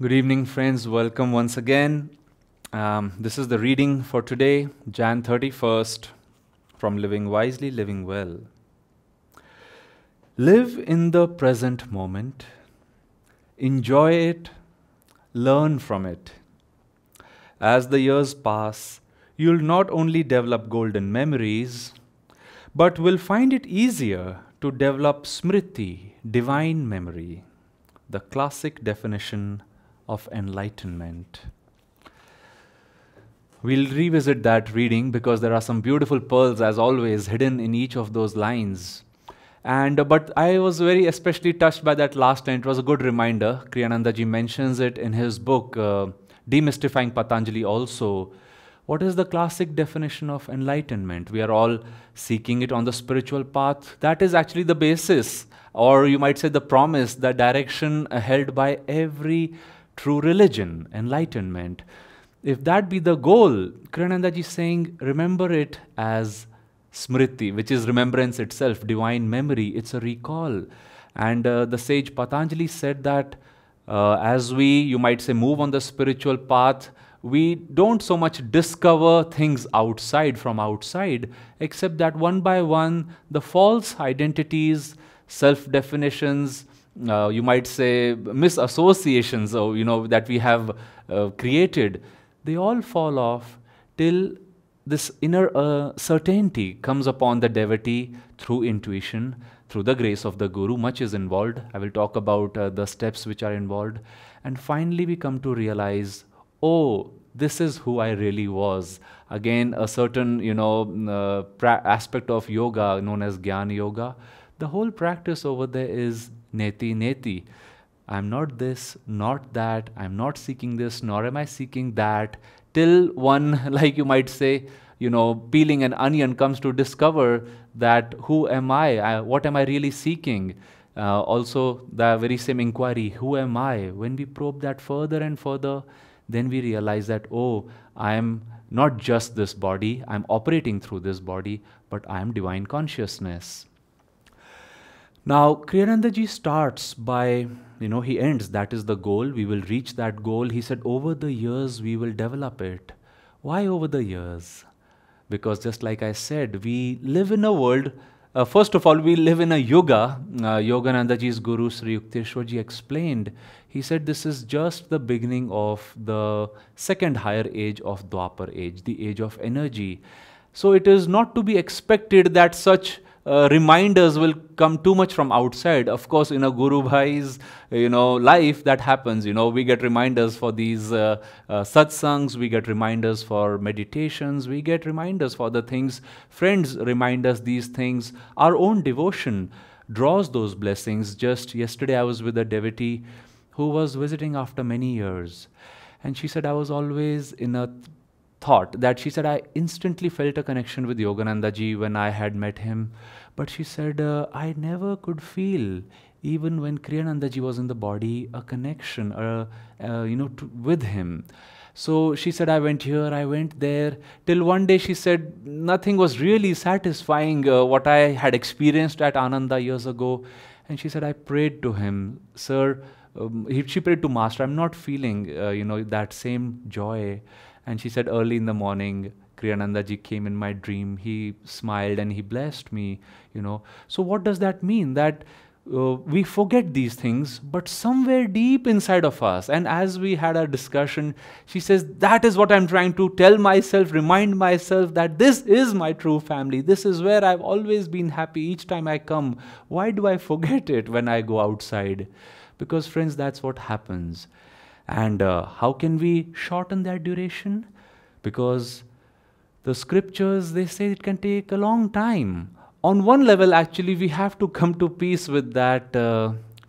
Good evening, friends. Welcome once again. This is the reading for today, Jan 31st, from Living Wisely, Living Well. Live in the present moment, enjoy it, learn from it. As the years pass, you'll not only develop golden memories, but will find it easier to develop smriti, divine memory, the classic definition of enlightenment. We'll revisit that reading because there are some beautiful pearls, as always, hidden in each of those lines. But I was very especially touched by that last line. It was a good reminder. Kriyanandaji mentions it in his book, Demystifying Patanjali also. What is the classic definition of enlightenment? We are all seeking it on the spiritual path. That is actually the basis, or you might say the promise, the direction held by every true religion, enlightenment. If that be the goal, Kriyanandaji is saying, remember it as smriti, which is remembrance itself, divine memory. It's a recall. And the sage Patanjali said that as we, you might say, move on the spiritual path, we don't so much discover things outside from outside, except that one by one, the false identities, self-definitions, you might say misassociations, that we have created, they all fall off till this inner certainty comes upon the devotee through intuition, through the grace of the Guru. Much is involved. I will talk about the steps which are involved. And finally we come to realize, oh, this is who I really was. Again, a certain, aspect of yoga known as Jnana Yoga. The whole practice over there is neti neti. I'm not this, not that. I'm not seeking this, nor am I seeking that. Till one, like you might say, peeling an onion comes to discover that who am I? What am I really seeking? Also, the very same inquiry, who am I? When we probe that further and further, then we realize that, oh, I am not just this body, I'm operating through this body, but I am divine consciousness. Now, Kriyanandaji starts by, he ends, that is the goal, we will reach that goal. He said, over the years, we will develop it. Why over the years? Because just like I said, we live in a world, first of all, we live in a yuga. Yoganandaji's Guru Sri Yukteswarji explained, he said this is just the beginning of the second higher age of Dwapar age, the age of energy. So it is not to be expected that such reminders will come too much from outside. Of course, in a Guru Bhai's, life, that happens. We get reminders for these satsangs, we get reminders for meditations, we get reminders for the things. Friends remind us these things. Our own devotion draws those blessings. Just yesterday, I was with a devotee who was visiting after many years. And she said, I was always in a thought that she said, I instantly felt a connection with Yoganandaji when I had met him. But she said, I never could feel, even when Kriyanandaji was in the body, a connection, with him. So she said, I went here, I went there, till one day she said, nothing was really satisfying what I had experienced at Ananda years ago. And she said, I prayed to him, sir, she prayed to Master, I'm not feeling, that same joy. And she said, early in the morning, Kriyanandaji came in my dream. He smiled and he blessed me, So what does that mean? That we forget these things, but somewhere deep inside of us, and as we had a discussion, she says, that is what I'm trying to tell myself, remind myself that this is my true family. This is where I've always been happy each time I come. Why do I forget it when I go outside? Because, friends, that's what happens. And how can we shorten that duration? Because the scriptures, they say it can take a long time. On one level, actually, we have to come to peace with that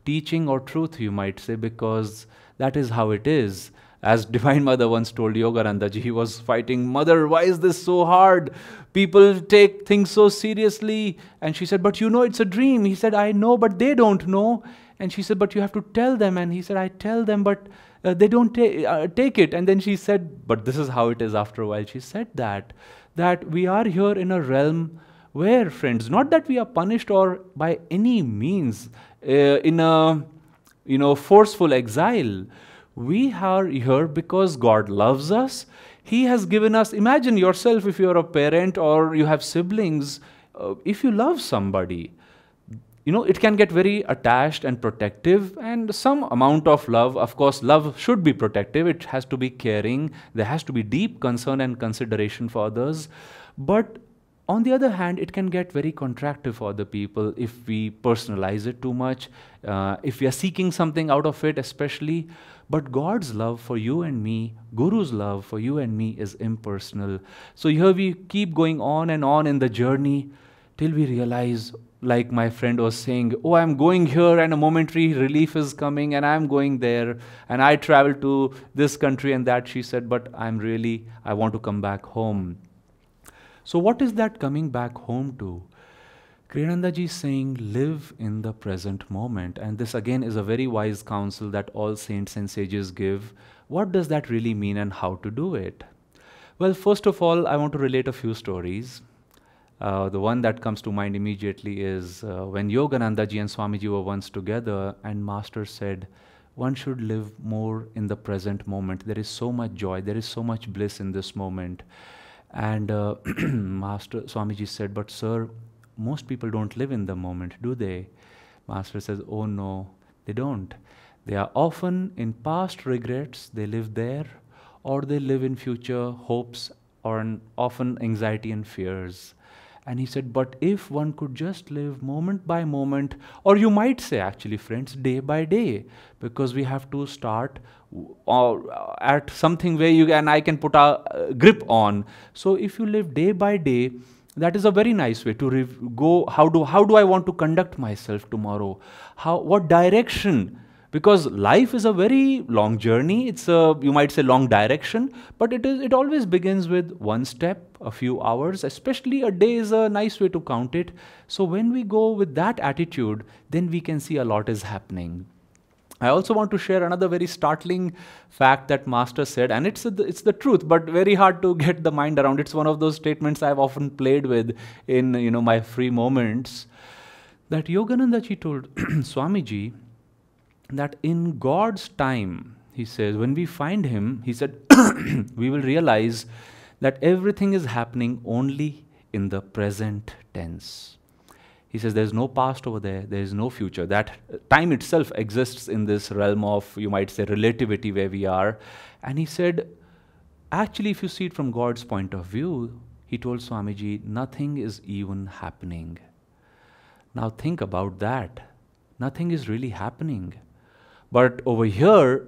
teaching or truth, you might say, because that is how it is. As Divine Mother once told Yoganandaji, he was fighting, Mother, why is this so hard? People take things so seriously. And she said, but it's a dream. He said, I know, but they don't know. And she said, but you have to tell them. And he said, I tell them, but they don't take it. And then she said, but this is how it is after a while. She said that we are here in a realm where, friends, not that we are punished or by any means in a forceful exile. We are here because God loves us. He has given us, imagine yourself if you're a parent or you have siblings, if you love somebody, it can get very attached and protective, and some amount of love, of course, love should be protective, it has to be caring, there has to be deep concern and consideration for others. But on the other hand, it can get very contractive for other people if we personalize it too much, if we are seeking something out of it, especially. But God's love for you and me, Guru's love for you and me is impersonal. So here we keep going on and on in the journey till we realize, like my friend was saying, oh, I'm going here and a momentary relief is coming and I'm going there and I travel to this country and that, she said, but I want to come back home. So what is that coming back home to? Kriyananda ji is saying, live in the present moment. And this again is a very wise counsel that all saints and sages give. What does that really mean and how to do it? Well, first of all, I want to relate a few stories. The one that comes to mind immediately is when Yogananda ji and Swamiji were once together, and Master said, one should live more in the present moment. There is so much joy, there is so much bliss in this moment. And Master Swamiji said, but sir, most people don't live in the moment, do they? Master says, oh no, they don't. They are often in past regrets, they live there, or they live in future hopes, or often anxiety and fears. And he said, but if one could just live moment by moment, or you might say actually friends, day by day, because we have to start at something where you and I can put our grip on. So if you live day by day, that is a very nice way to go. How do I want to conduct myself tomorrow? What direction? Because life is a very long journey. It's a, you might say, long direction, but it always begins with one step, a few hours, especially a day is a nice way to count it. So when we go with that attitude, then we can see a lot is happening. I also want to share another very startling fact that Master said, and it's the truth, but very hard to get the mind around. It's one of those statements I've often played with in my free moments, that Yogananda ji told Swamiji that in God's time, he says, when we find Him, he said, we will realize that everything is happening only in the present tense. He says there's no past over there, there is no future. That time itself exists in this realm of, you might say, relativity where we are. And he said, actually, if you see it from God's point of view, he told Swamiji, nothing is even happening. Now think about that. Nothing is really happening. But over here,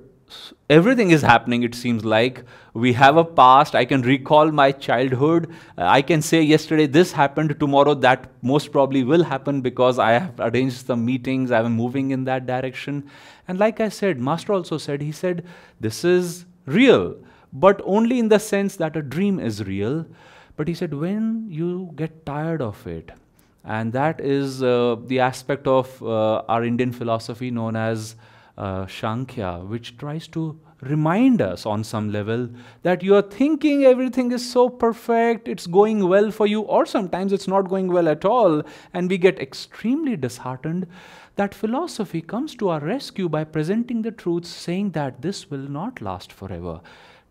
everything is happening, it seems like. We have a past, I can recall my childhood, I can say yesterday this happened, tomorrow that most probably will happen because I have arranged some meetings, I am moving in that direction. And like I said, Master also said, he said, this is real, but only in the sense that a dream is real. But he said, when you get tired of it, and that is the aspect of our Indian philosophy known as Sankhya, which tries to remind us on some level that you are thinking everything is so perfect, it's going well for you, or sometimes it's not going well at all, and we get extremely disheartened. That philosophy comes to our rescue by presenting the truth, saying that this will not last forever.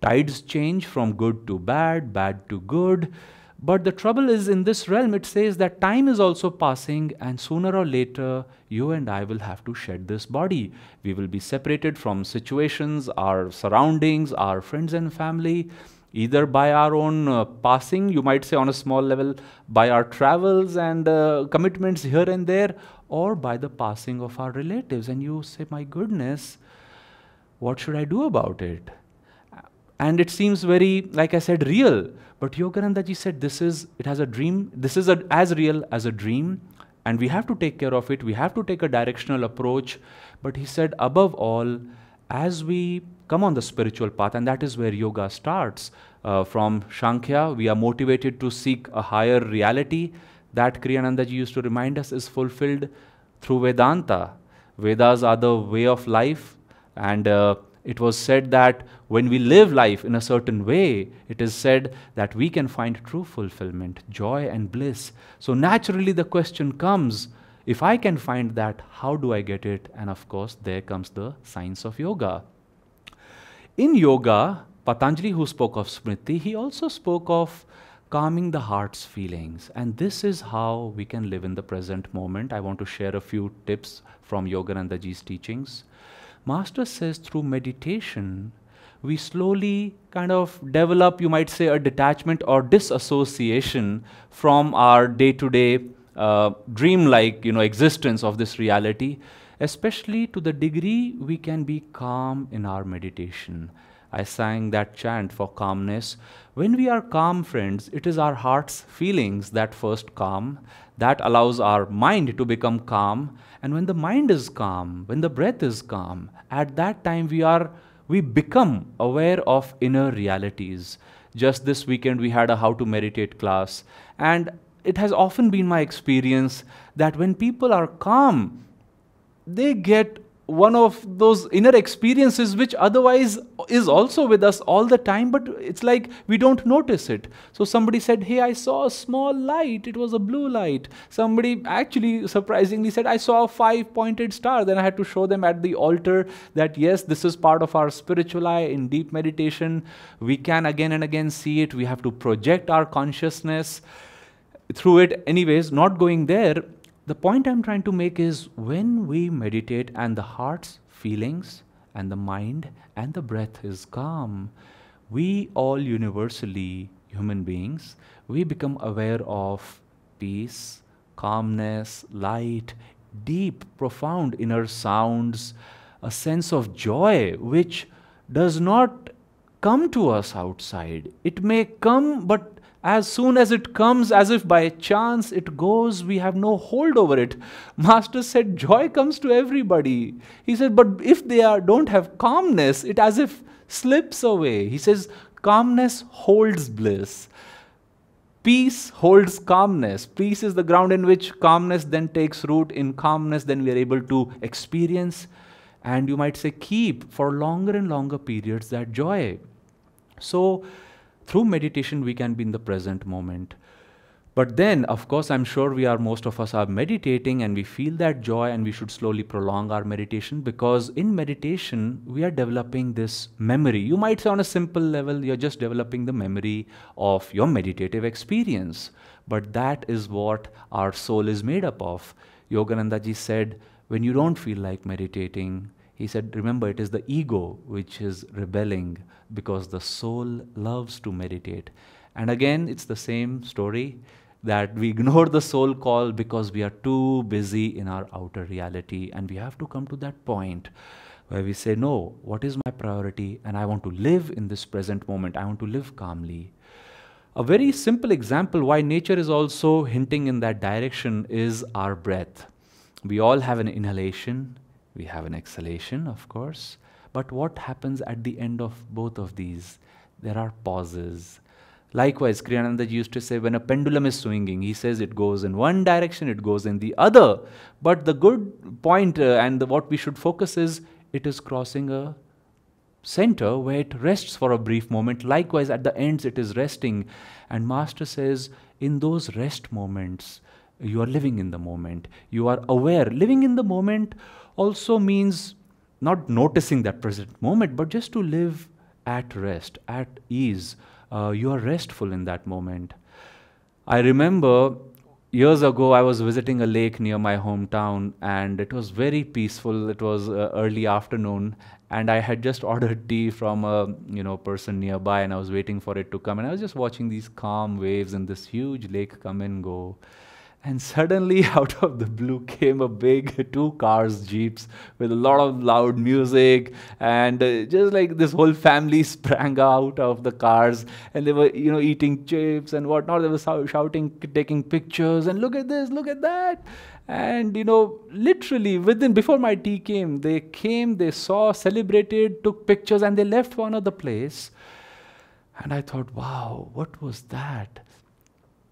Tides change from good to bad, bad to good. But the trouble is, in this realm, it says that time is also passing, and sooner or later, you and I will have to shed this body. We will be separated from situations, our surroundings, our friends and family, either by our own passing, you might say on a small level, by our travels and commitments here and there, or by the passing of our relatives. And you say, my goodness, what should I do about it? And it seems very, like I said, real. But Yogananda ji said, it has a dream, this is as real as a dream, and we have to take care of it, we have to take a directional approach. But he said, above all, as we come on the spiritual path, and that is where yoga starts, from Sankhya, we are motivated to seek a higher reality. That Kriyananda ji used to remind us is fulfilled through Vedanta. Vedas are the way of life, and it was said that when we live life in a certain way, it is said that we can find true fulfillment, joy and bliss. So naturally the question comes, if I can find that, how do I get it? And of course, there comes the science of yoga. In yoga, Patanjali, who spoke of smriti, he also spoke of calming the heart's feelings. And this is how we can live in the present moment. I want to share a few tips from Yoganandaji's teachings. Master says through meditation, we slowly kind of develop, you might say, a detachment or disassociation from our day-to-day dream-like, existence of this reality, especially to the degree we can be calm in our meditation. I sang that chant for calmness. When we are calm, friends, it is our heart's feelings that first calm. That allows our mind to become calm. And when the mind is calm, when the breath is calm, at that time we become aware of inner realities. Just this weekend we had a how to meditate class, and it has often been my experience that when people are calm, they get one of those inner experiences which otherwise is also with us all the time, but it's like we don't notice it. So somebody said, hey, I saw a small light, it was a blue light. Somebody actually surprisingly said, I saw a 5-pointed star. Then I had to show them at the altar that yes, this is part of our spiritual eye. In deep meditation we can again and again see it. We have to project our consciousness through it. Anyways, not going there, the point I'm trying to make is when we meditate and the heart's feelings and the mind and the breath is calm, we all universally, human beings, we become aware of peace, calmness, light, deep, profound inner sounds, a sense of joy which does not come to us outside. It may come, but as soon as it comes, as if by chance it goes, we have no hold over it. Master said joy comes to everybody. He said, but if they don't have calmness, it as if slips away. He says, calmness holds bliss. Peace holds calmness. Peace is the ground in which calmness then takes root. In calmness, then we are able to experience, and you might say keep for longer and longer periods, that joy. So, through meditation, we can be in the present moment. But then, of course, I'm sure most of us are meditating and we feel that joy, and we should slowly prolong our meditation, because in meditation, we are developing this memory. You might say on a simple level, you're just developing the memory of your meditative experience. But that is what our soul is made up of. Yogananda ji said, when you don't feel like meditating, he said, remember, it is the ego which is rebelling, because the soul loves to meditate. And again, it's the same story, that we ignore the soul call because we are too busy in our outer reality. And we have to come to that point where we say, no, what is my priority? And I want to live in this present moment. I want to live calmly. A very simple example why nature is also hinting in that direction is our breath. We all have an inhalation. We have an exhalation, of course. But what happens at the end of both of these? There are pauses. Likewise, Kriyananda ji used to say, when a pendulum is swinging, he says it goes in one direction, it goes in the other. But the good point what we should focus is, it is crossing a center where it rests for a brief moment. Likewise, at the ends, it is resting. And Master says, in those rest moments, you are living in the moment. You are aware. Living in the moment also means not noticing that present moment, but just to live at rest, at ease. You are restful in that moment. I remember years ago, I was visiting a lake near my hometown, and it was very peaceful. It was early afternoon, and I had just ordered tea from a person nearby, and I was waiting for it to come. And I was just watching these calm waves in this huge lake come and go. And suddenly, out of the blue, came a big 2 cars, jeeps, with a lot of loud music, and just like this whole family sprang out of the cars, and they were, eating chips and whatnot. They were shouting, taking pictures, and look at this, look at that. And, literally before my tea came, they saw, celebrated, took pictures, and they left for another place. And I thought, wow, what was that?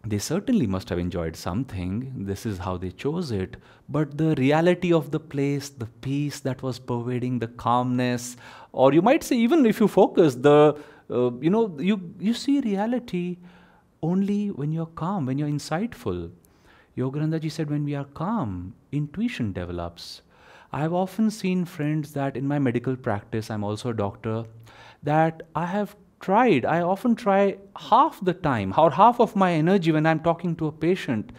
They certainly must have enjoyed something. This is how they chose it. But the reality of the place, the peace that was pervading, the calmness, or you might say, even if you focus, you see reality only when you're calm, when you're insightful. Yogananda ji said, when we are calm, intuition develops. I've often seen friends that in my medical practice, I'm also a doctor, that I often try half the time, or half of my energy when I'm talking to a patient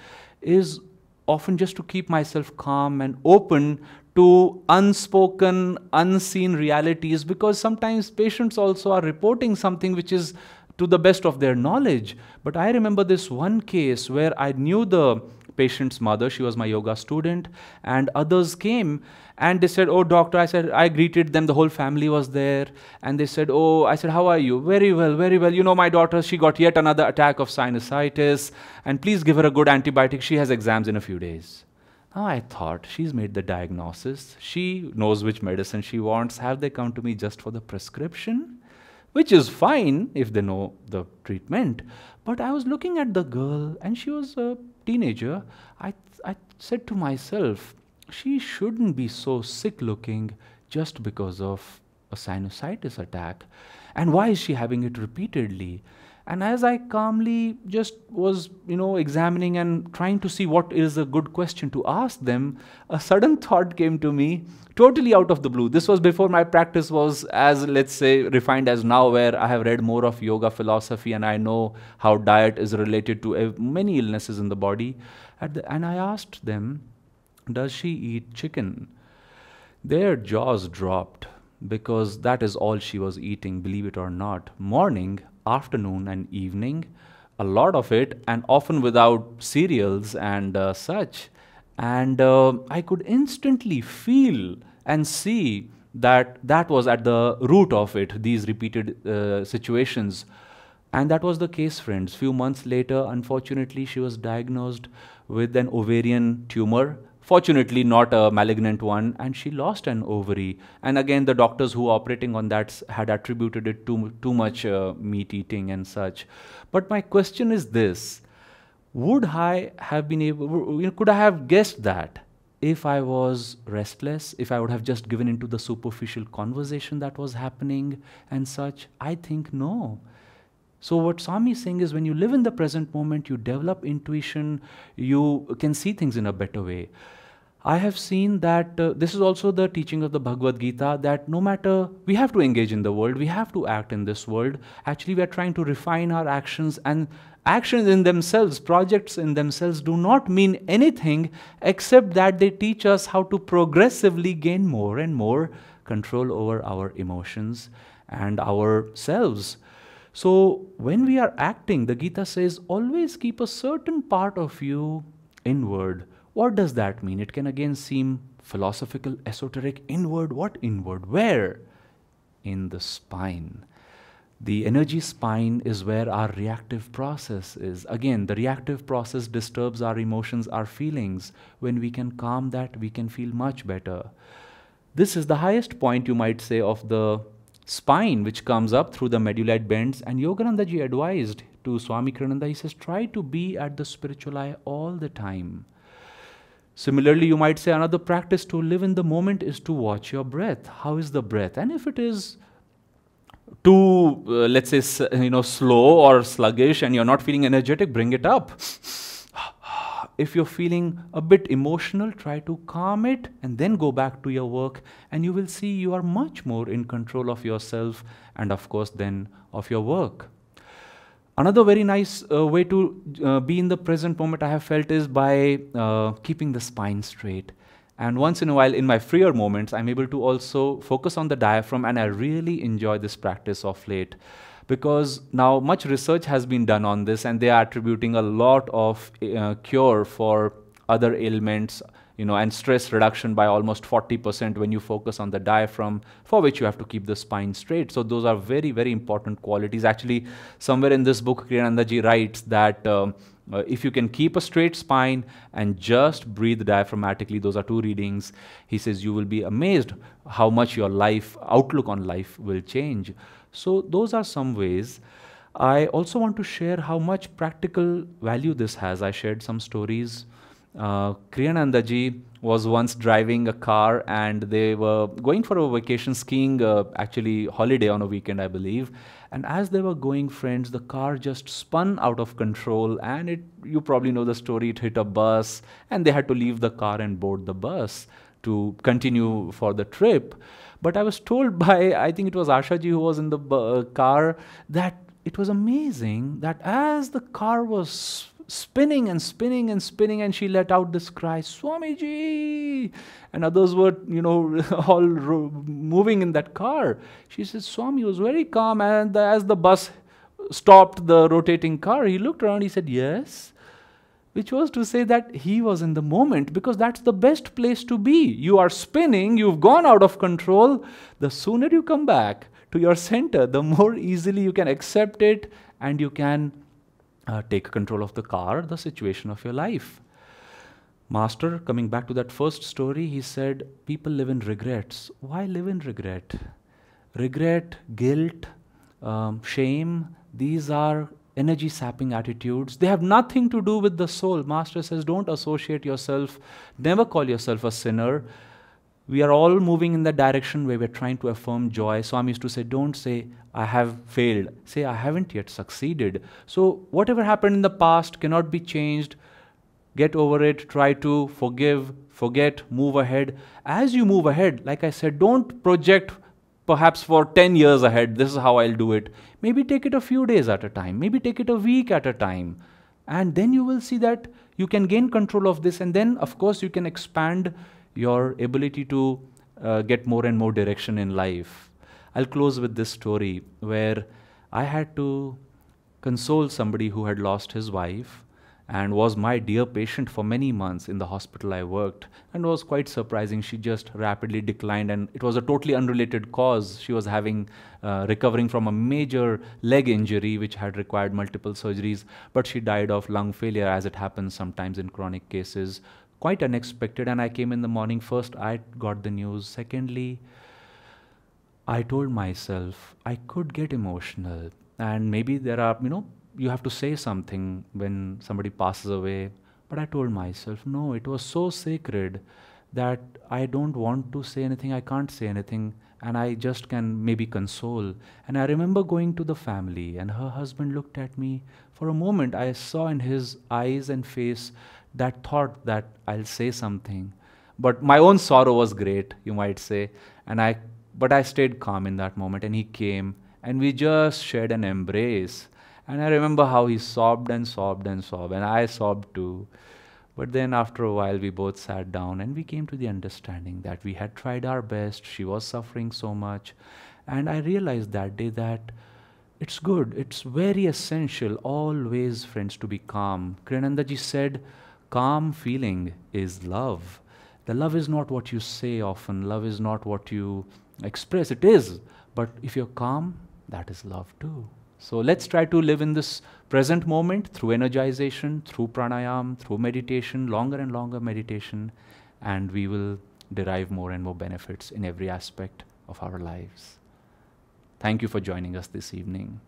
is often just to keep myself calm and open to unspoken, unseen realities, because sometimes patients also are reporting something which is to the best of their knowledge. But I remember this one case where I knew the patient's mother. She was my yoga student, and others came and they said, "Oh, doctor." I said, I greeted them. The whole family was there, and they said, "Oh," I said, "How are you?" "Very well, very well. You know, my daughter, she got yet another attack of sinusitis, and please give her a good antibiotic. She has exams in a few days." Now I thought, she's made the diagnosis. She knows which medicine she wants. Have they come to me just for the prescription? Which is fine if they know the treatment. But I was looking at the girl, and she was a teenager. I said to myself, she shouldn't be so sick looking just because of a sinusitis attack. And why is she having it repeatedly? And as I calmly just was, examining and trying to see what is a good question to ask them, a sudden thought came to me, totally out of the blue. This was before my practice was as, let's say, refined as now, where I have read more of yoga philosophy and I know how diet is related to many illnesses in the body. And I asked them, "Does she eat chicken?" Their jaws dropped, because that is all she was eating, believe it or not. Morning, afternoon, and evening, a lot of it, and often without cereals and such. And I could instantly feel and see that that was at the root of it, these repeated situations. And that was the case, friends. Few months later, unfortunately, she was diagnosed with an ovarian tumor. Fortunately, not a malignant one, and she lost an ovary. And again, the doctors who were operating on that had attributed it to too much meat eating and such. But my question is this: would I have been able? Could I have guessed that if I was restless? If I would have just given into the superficial conversation that was happening and such? I think no. So what Swami is saying is, when you live in the present moment, you develop intuition, you can see things in a better way. I have seen that this is also the teaching of the Bhagavad Gita, that no matter, we have to engage in the world, we have to act in this world. Actually, we are trying to refine our actions, and actions in themselves, projects in themselves, do not mean anything except that they teach us how to progressively gain more and more control over our emotions and ourselves. So when we are acting, the Gita says, always keep a certain part of you inward. What does that mean? It can again seem philosophical, esoteric. Inward, what inward? Where? In the spine. The energy spine is where our reactive process is. Again, the reactive process disturbs our emotions, our feelings. When we can calm that, we can feel much better. This is the highest point, you might say, of the spine, which comes up through the medullate bends. And Yogananda ji advised to Swami Kriyananda, he says, try to be at the spiritual eye all the time. Similarly, you might say another practice to live in the moment is to watch your breath. How is the breath? And if it is too, let's say, slow or sluggish and you're not feeling energetic, bring it up. If you're feeling a bit emotional, try to calm it and then go back to your work, and you will see you are much more in control of yourself and, of course, then of your work. Another very nice way to be in the present moment, I have felt, is by keeping the spine straight. And once in a while, in my freer moments, I'm able to also focus on the diaphragm, and I really enjoy this practice of late. Because now much research has been done on this, and they are attributing a lot of cure for other ailments, and stress reduction by almost 40% when you focus on the diaphragm, for which you have to keep the spine straight. So those are very, very important qualities. Actually, somewhere in this book, Kriyananda ji writes that if you can keep a straight spine and just breathe diaphragmatically, those are 2 readings, he says you will be amazed how much your outlook on life will change. So those are some ways. I also want to share how much practical value this has. I shared some stories. Kriyananda ji was once driving a car, and they were going for a vacation, skiing, actually holiday on a weekend, I believe. And as they were going, friends, the car just spun out of control, and you probably know the story, it hit a bus, and they had to leave the car and board the bus. to continue for the trip. But I was told by, I think it was Ashaji who was in the car, that it was amazing that as the car was spinning and spinning and spinning, and she let out this cry, Swamiji, and others were, all moving in that car. She says, Swami was very calm, and as the bus stopped the rotating car, he looked around, he said, yes. Which was to say that he was in the moment, because that's the best place to be. You are spinning, you've gone out of control. The sooner you come back to your center, the more easily you can accept it, and you can take control of the car, the situation of your life. Master, coming back to that first story, he said, people live in regrets. Why live in regret? Regret, guilt, shame, these are energy sapping attitudes. They have nothing to do with the soul. Master says, don't associate yourself, never call yourself a sinner. We are all moving in the direction where we're trying to affirm joy. Swami used to say, don't say, I have failed. Say, I haven't yet succeeded. So whatever happened in the past cannot be changed. Get over it. Try to forgive, forget, move ahead. As you move ahead, like I said, don't project perhaps for 10 years ahead, this is how I'll do it. Maybe take it a few days at a time. Maybe take it a week at a time. And then you will see that you can gain control of this. And then, of course, you can expand your ability to get more and more direction in life. I'll close with this story where I had to console somebody who had lost his wife and was my dear patient for many months in the hospital I worked, and was quite surprising. She just rapidly declined, and it was a totally unrelated cause. She was recovering from a major leg injury which had required multiple surgeries, but she died of lung failure, as it happens sometimes in chronic cases. Quite unexpected, and I came in the morning. First, I got the news. Secondly, I told myself I could get emotional, and maybe there are, you have to say something when somebody passes away. But I told myself, no, it was so sacred that I don't want to say anything, I can't say anything, and I just can maybe console. And I remember going to the family, and her husband looked at me. For a moment, I saw in his eyes and face that thought that I'll say something. But my own sorrow was great, you might say. But I stayed calm in that moment, and he came, and we just shared an embrace. And I remember how he sobbed and sobbed and sobbed, and I sobbed too. But then after a while, we both sat down, and we came to the understanding that we had tried our best. She was suffering so much. And I realized that day that it's good, it's very essential always, friends, to be calm. Kriyananda ji said, calm feeling is love. The love is not what you say often. Love is not what you express. It is. But if you're calm, that is love too. So let's try to live in this present moment through energization, through pranayam, through meditation, longer and longer meditation, and we will derive more and more benefits in every aspect of our lives. Thank you for joining us this evening.